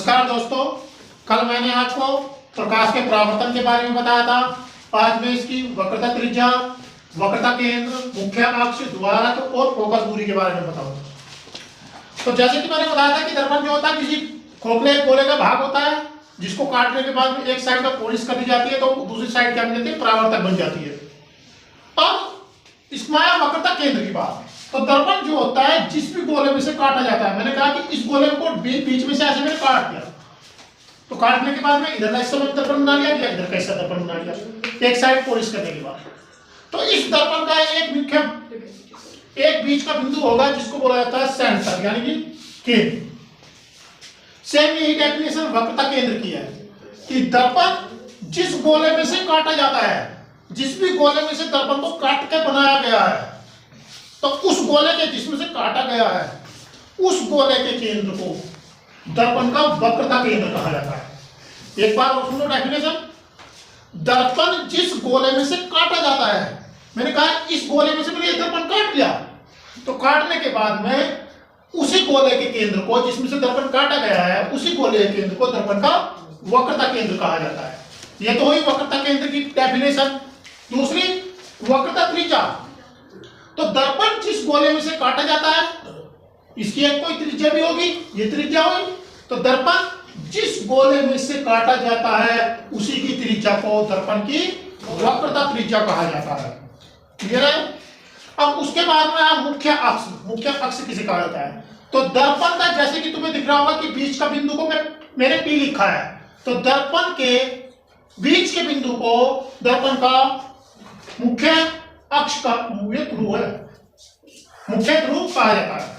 नमस्कार दोस्तों, कल मैंने आपको प्रकाश के परावर्तन के बारे में बताया था। आज मैं इसकी वक्रता त्रिज्या, वक्रता केंद्र, मुख्य अक्ष, द्वारक और फोकस दूरी के बारे में बताऊंगा। तो जैसे कि मैंने बताया था कि दर्पण जो होता है किसी खोखले गोले का भाग होता है जिसको काटने के बाद में एक साइड का पॉलिश कर दी जाती है तो दूसरी साइड क्या बन जाती है, परावर्तक बन जाती है। अब इसमें आया वक्रता केंद्र की बात। तो दर्पण जो होता है जिस भी गोले में से काटा जाता है, मैंने कहा कि इस गोले को बीच में से ऐसे मैंने काट दिया, तो काटने के बाद में इधर का हिस्सा दर्पण बना लिया या इधर का हिस्सा दर्पण बना लिया एक साइड पॉलिश करने के बाद। तो इस दर्पण का एक बीच का बिंदु होगा जिसको बोला जाता है सेंटर यानी कि केंद्र। सेम यही डेफिनेशन वक्रता केंद्र की है कि दर्पण जिस गोले में से काटा जाता है, जिस भी गोले में से दर्पण को काट के बनाया गया है, तो उस गोले के जिसमें से काटा गया है उस गोले के केंद्र को दर्पण का वक्रता केंद्र कहा जाता है। एक बार और सुनो डेफिनेशन। दर्पण जिस गोले में से काटा जाता है, मैंने कहा इस गोले में से मैंने ये दर्पण काट लिया, तो काटने के बाद में उसी गोले के केंद्र को जिसमें से दर्पण काटा गया है उसी गोले के केंद्र को दर्पण का वक्रता केंद्र कहा जाता है। यह तो हुई वक्रता केंद्र की डेफिनेशन। दूसरी वक्रता त्रिज्या। तो दर्पण जिस गोले में से काटा जाता है इसकी एक कोई त्रिज्या भी होगी, ये त्रिज्या हुई। तो दर्पण जिस गोले में से काटा जाता है उसी की त्रिज्या को दर्पण की वक्रता त्रिज्या कहा जाता है। क्लियर है? अब उसके बाद में मुख्य अक्ष। मुख्य अक्ष किसे कहा जाता है? तो दर्पण का जैसे कि तुम्हें दिख रहा होगा कि बीच का बिंदु को मैंने P लिखा है, तो दर्पण के बीच के बिंदु को दर्पण का मुख्य अक्ष का मुख्य ध्रुव है, मुख्य ध्रुव कहा जाता है।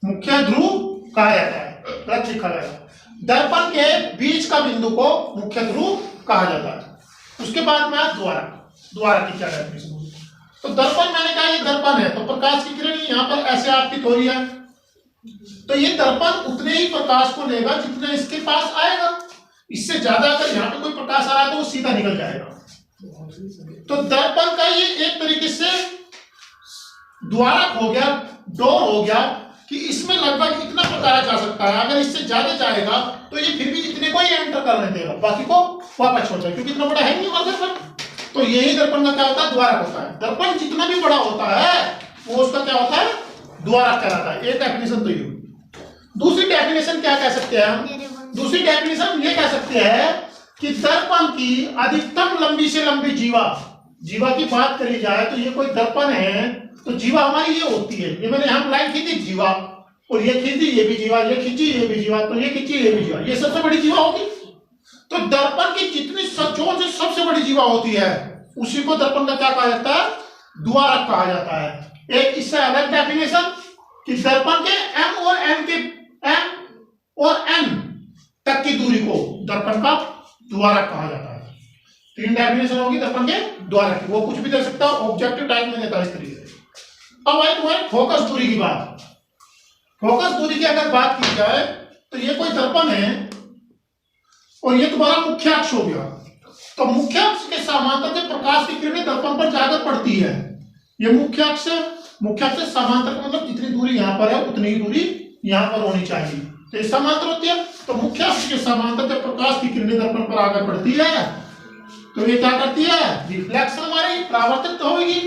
मुख्य ध्रुव कहा जाता है, गलत लिखा गया। दर्पण के बीच का बिंदु को मुख्य ध्रुव कहा जाता है। उसके बाद में द्वारक। द्वारक की क्या डेफिनेशन? तो दर्पण मैंने कहा ये दर्पण है, तो प्रकाश की किरण यहां पर ऐसे आपकी हो रही है, तो ये दर्पण उतने ही प्रकाश को लेगा जितने इसके पास आएगा। इससे ज्यादा अगर यहाँ पे कोई प्रकाश आ रहा है तो वो सीधा निकल जाएगा। तो दर्पण का ये एक तरीके से द्वारक हो गया, डोर हो गया कि इसमें लगभग इतना प्रकाश जा सकता है। अगर इससे ज्यादा जाएगा तो ये फिर भी इतने को ही एंटर करने देगा, बाकी को वापस छोड़ जाएगा, क्योंकि इतना बड़ा है नहीं हमारा दर्पण। तो यही दर्पण का क्या होता है? द्वारक होता है। दर्पण जितना भी बड़ा होता है वो उसका क्या होता है? द्वारक कहलाता है। एक डेफिनेशन तो ये। दूसरी डेफिनेशन क्या कह सकते हैं? दूसरी डेफिनेशन ये कह सकते हैं कि दर्पण की अधिकतम लंबी से लंबी जीवा। जीवा की बात करी जाए तो ये कोई दर्पण है तो जीवा हमारी ये होती है, ये मैंने हम लाइन खींची जीवा, और ये खींची ये भी जीवा, ये खींची ये भी जीवा, तो ये खींची ये भी जीवा, ये सबसे बड़ी जीवा होगी। तो दर्पण की जितनी जो सबसे बड़ी जीवा होती है उसी को दर्पण का क्या कहा जाता है? द्वारक कहा जाता है। एक इससे अलग डेफिनेशन कि दर्पण के M और N तक की दूरी को दर्पण का द्वारक कहा जाता है। तीन डेफिनेशन होगी दर्पण के द्वारक की, वो कुछ भी दे सकता है, ऑब्जेक्टिव टाइप में देता है इस तरीके से। अब आई तुम्हारी फोकस दूरी की बात। फोकस दूरी की अगर बात की जाए तो ये कोई दर्पण है और ये तुम्हारा मुख्य अक्ष हो गया। तो मुख्य अक्ष के समांतर जो प्रकाश की किरणें दर्पण पर जाकर पड़ती है, ये मुख्य अक्ष से समांतर का मतलब जितनी दूरी यहां पर है उतनी ही दूरी यहां पर होनी चाहिए, तो ये समांतर होती है। तो मुख्य अक्ष के समांतर जब प्रकाश की किरणें दर्पण पर आकर पड़ती है तो ये क्या करती है? रिफ्लेक्शन हमारी परावर्तित होगी,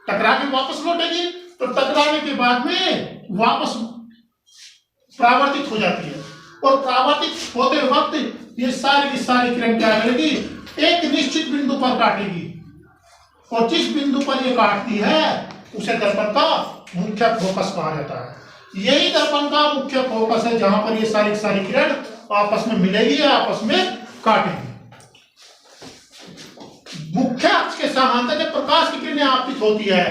टकरा के वापस लौटेगी, तो टकराने के बाद में वापस परावर्तित हो जाती है, और परावर्तित होते वक्त ये सारी की सारी किरण क्या करेगी? एक निश्चित बिंदु पर काटेगी, और जिस बिंदु पर ये काटती है उसे दर्पण का मुख्य फोकस कहा जाता है। यही दर्पण का मुख्य फोकस है जहां पर ये सारी की सारी किरण आपस में मिलेगी या आपस में काटेगी। मुख्य अक्ष के समांतर जब प्रकाश की किरणें आपतित होती है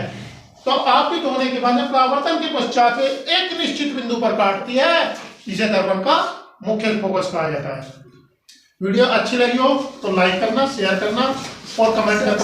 तो आपतित होने के बाद परावर्तन के पश्चात एक निश्चित बिंदु पर काटती है, इसे दर्पण का मुख्य फोकस कहा जाता है। वीडियो अच्छी लगी हो तो लाइक करना, शेयर करना और कमेंट करना।